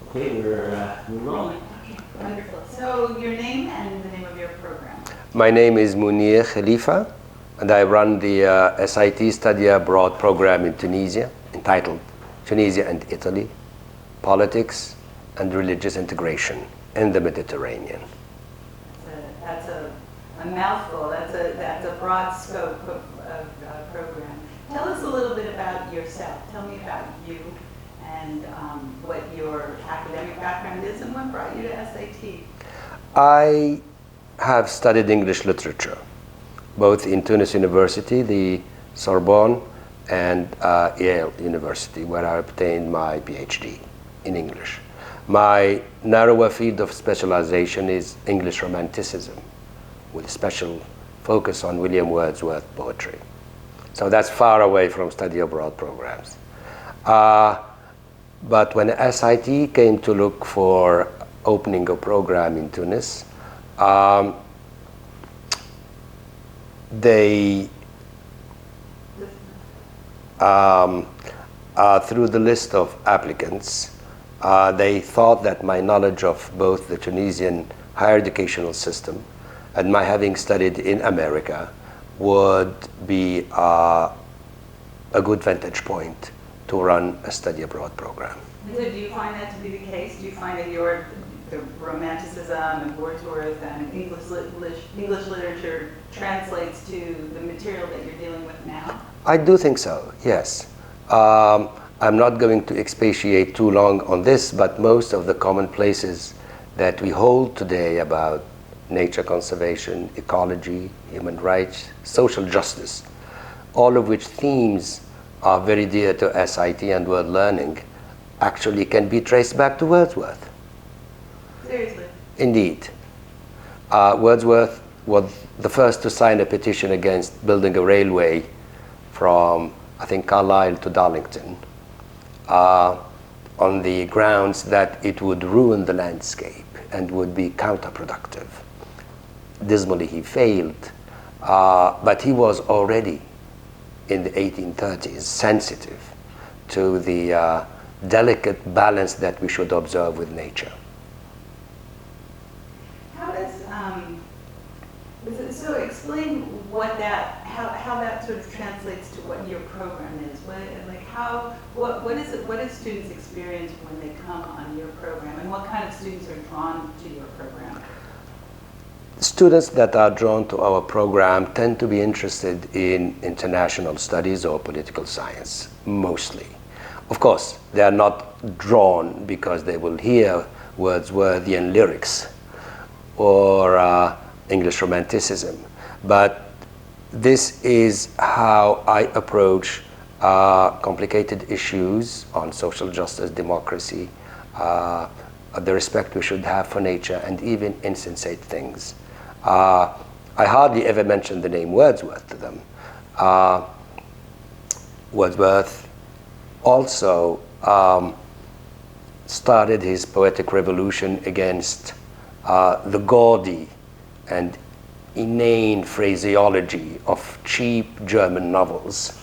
Okay, we're rolling. Okay, wonderful. So your name and the name of your program? My name is Mounir Khelifa, and I run the SIT Study Abroad program in Tunisia, entitled Tunisia and Italy, Politics and Religious Integration in the Mediterranean. That's a mouthful. That's a broad scope of program. Tell us a little bit about yourself. Tell me about you and what your academic background is and what brought you to SAT. I have studied English literature, both in Tunis University, the Sorbonne, and Yale University, where I obtained my PhD in English. My narrower field of specialization is English Romanticism, with a special focus on William Wordsworth poetry. So that's far away from study abroad programs. But when SIT came to look for opening a program in Tunis, they, through the list of applicants, they thought that my knowledge of both the Tunisian higher educational system and my having studied in America would be a good vantage point to run a study abroad program. So do you find that to be the case? Do you find that the Romanticism and Wordsworth and English literature translates to the material that you're dealing with now? I do think so, yes. I'm not going to expatiate too long on this, but most of the commonplaces that we hold today about nature conservation, ecology, human rights, social justice, all of which themes are very dear to SIT and world learning, actually can be traced back to Wordsworth. Seriously? Indeed. Wordsworth was the first to sign a petition against building a railway from, I think, Carlisle to Darlington, on the grounds that it would ruin the landscape and would be counterproductive. Dismally, he failed, but he was already in the 1830s sensitive to the delicate balance that we should observe with nature. How does so explain what that how that sort of translates to what your program is? What is it? What do students experience when they come on your program, and what kind of students are drawn to your program? Students that are drawn to our program tend to be interested in international studies or political science, mostly. Of course, they are not drawn because they will hear Wordsworthian lyrics or English Romanticism, but this is how I approach complicated issues on social justice, democracy, the respect we should have for nature, and even insensate things. I hardly ever mention the name Wordsworth to them. Wordsworth also started his poetic revolution against the gaudy and inane phraseology of cheap German novels,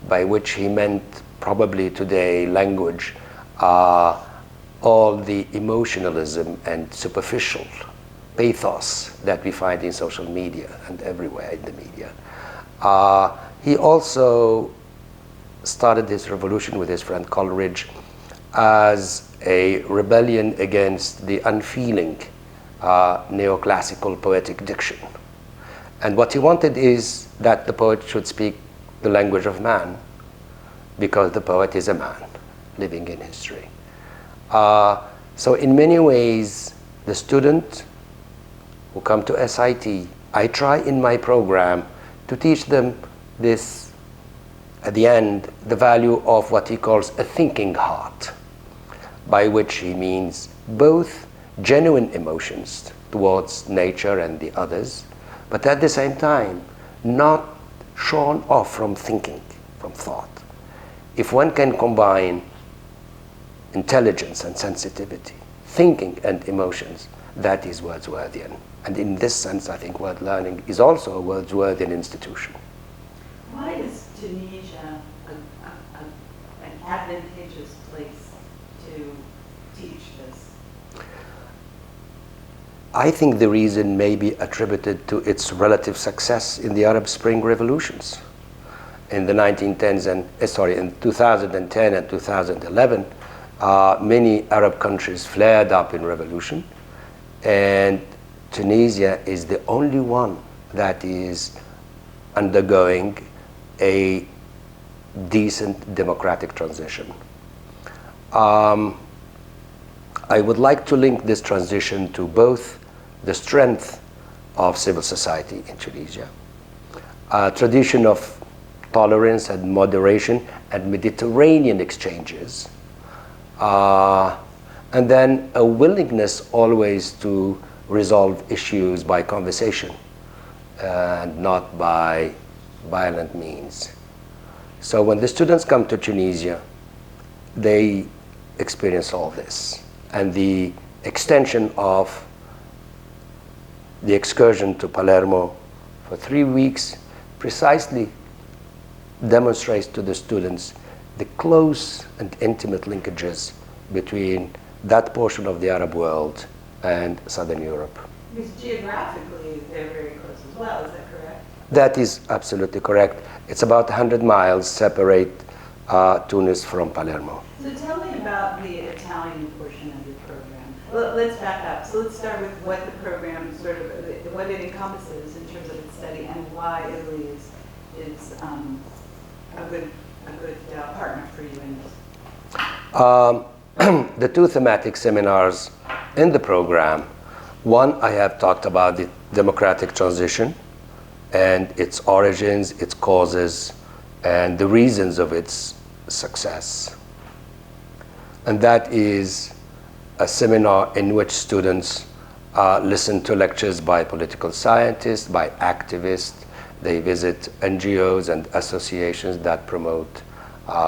by which he meant probably today language, all the emotionalism and superficial pathos that we find in social media and everywhere in the media. He also started his revolution with his friend Coleridge as a rebellion against the unfeeling neoclassical poetic diction. And what he wanted is that the poet should speak the language of man, because the poet is a man living in history. So in many ways, the student who come to SIT, I try in my program to teach them this, at the end, the value of what he calls a thinking heart, by which he means both genuine emotions towards nature and the others, but at the same time, not shorn off from thinking, from thought. If one can combine intelligence and sensitivity, thinking and emotions, that is Wordsworthian. And in this sense, I think word learning is also a Wordsworthian institution. Why is Tunisia an advantageous place to teach this? I think the reason may be attributed to its relative success in the Arab Spring revolutions. In the 1910s and in 2010 and 2011, many Arab countries flared up in revolution, and Tunisia is the only one that is undergoing a decent democratic transition. I would like to link this transition to both the strength of civil society in Tunisia, a tradition of tolerance and moderation and Mediterranean exchanges, and then a willingness always to resolve issues by conversation and not by violent means. So when the students come to Tunisia, they experience all this. And the extension of the excursion to Palermo for 3 weeks precisely demonstrates to the students the close and intimate linkages between that portion of the Arab world and Southern Europe. Because geographically, they're very close as well, is that correct? That is absolutely correct. It's about 100 miles separate Tunis from Palermo. So tell me about the Italian portion of your program. Well, let's back up. So let's start with what the program what it encompasses in terms of its study and why Italy is a good partner for you in this. The two thematic seminars in the program, one I have talked about the democratic transition and its origins, its causes, and the reasons of its success. And that is a seminar in which students listen to lectures by political scientists, by activists. They visit NGOs and associations that promote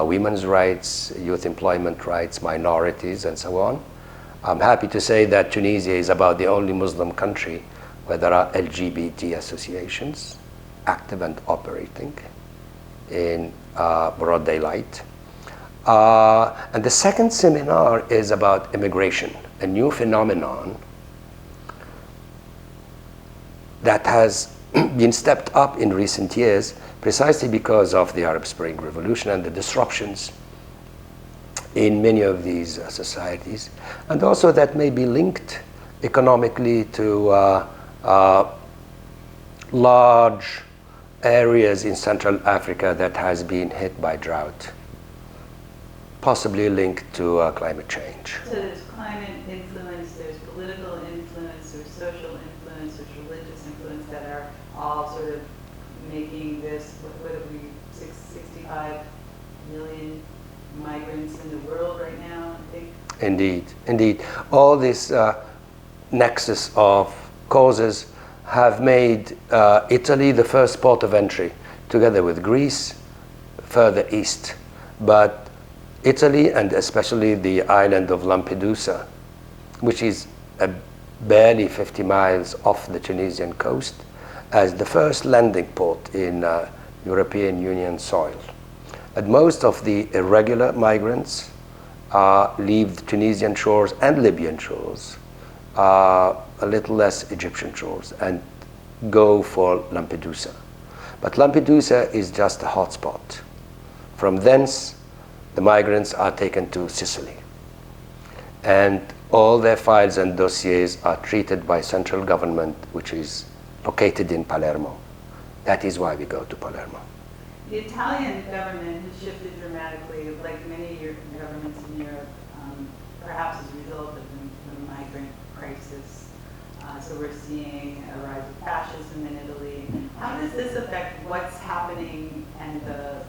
women's rights, youth employment rights, minorities, and so on. I'm happy to say that Tunisia is about the only Muslim country where there are LGBT associations active and operating in broad daylight. And the second seminar is about immigration, a new phenomenon that has been stepped up in recent years precisely because of the Arab Spring Revolution and the disruptions in many of these societies, and also that may be linked economically to large areas in Central Africa that has been hit by drought, possibly linked to climate change. So there's climate influence, there's political influence, there's social influence, there's religious influence that are all sort of making this, what are we, 65 million migrants in the world right now, I think? Indeed, indeed. All this nexus of causes have made Italy the first port of entry, together with Greece, further east. But Italy, and especially the island of Lampedusa, which is barely 50 miles off the Tunisian coast, as the first landing port in European Union soil. And most of the irregular migrants leave the Tunisian shores and Libyan shores, a little less Egyptian shores, and go for Lampedusa. But Lampedusa is just a hotspot. From thence, the migrants are taken to Sicily. And all their files and dossiers are treated by central government, which is located in Palermo. That is why we go to Palermo. The Italian government has shifted dramatically, like many governments in Europe, perhaps as a result of the migrant crisis. So we're seeing a rise of fascism in Italy. How does this affect what's happening and the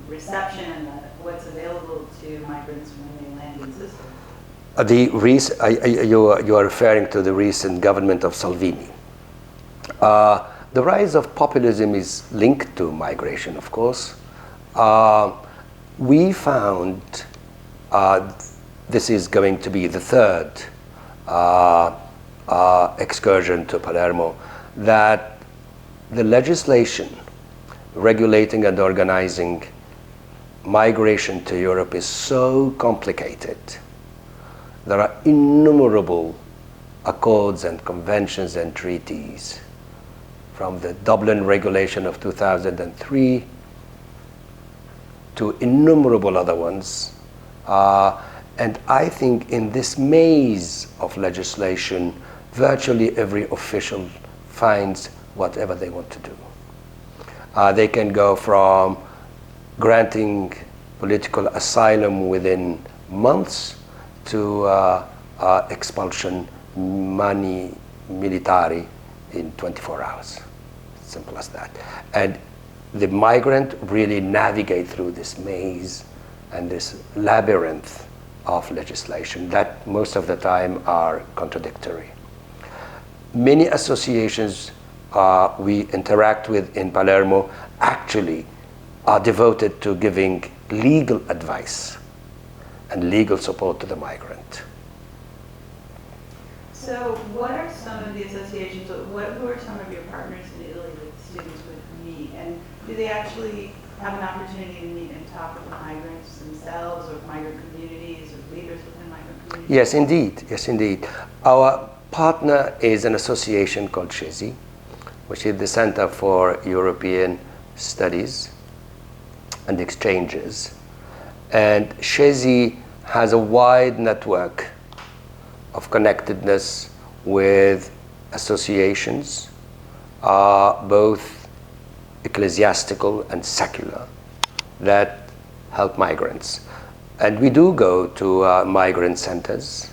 reception and what's available to migrants when they land in Sicily? You are referring to the recent government of Salvini. The rise of populism is linked to migration, of course. We found, this is going to be the third excursion to Palermo, that the legislation regulating and organizing migration to Europe is so complicated. There are innumerable accords and conventions and treaties, from the Dublin Regulation of 2003 to innumerable other ones. And I think in this maze of legislation, virtually every official finds whatever they want to do. They can go from granting political asylum within months to expulsion mani militari in 24 hours. Simple as that. And the migrant really navigate through this maze and this labyrinth of legislation that most of the time are contradictory. Many associations we interact with in Palermo actually are devoted to giving legal advice and legal support to the migrant. So what are some of the associations, who are some of your partners in Italy that students would meet? And do they actually have an opportunity to meet and talk with the migrants themselves, or migrant communities, or leaders within migrant communities? Yes, indeed. Yes, indeed. Our partner is an association called CESI, which is the Center for European Studies and Exchanges. And CESI has a wide network of connectedness with associations, both ecclesiastical and secular, that help migrants. And we do go to migrant centers.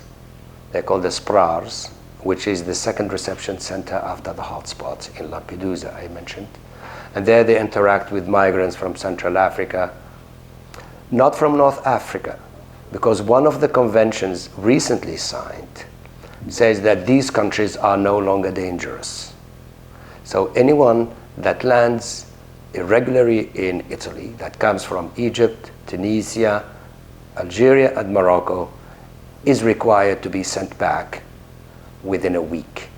They're called the SPRARs, which is the second reception center after the hotspots in Lampedusa I mentioned. And there they interact with migrants from Central Africa, not from North Africa, because one of the conventions recently signed says that these countries are no longer dangerous. So anyone that lands irregularly in Italy, that comes from Egypt, Tunisia, Algeria, and Morocco, is required to be sent back within a week.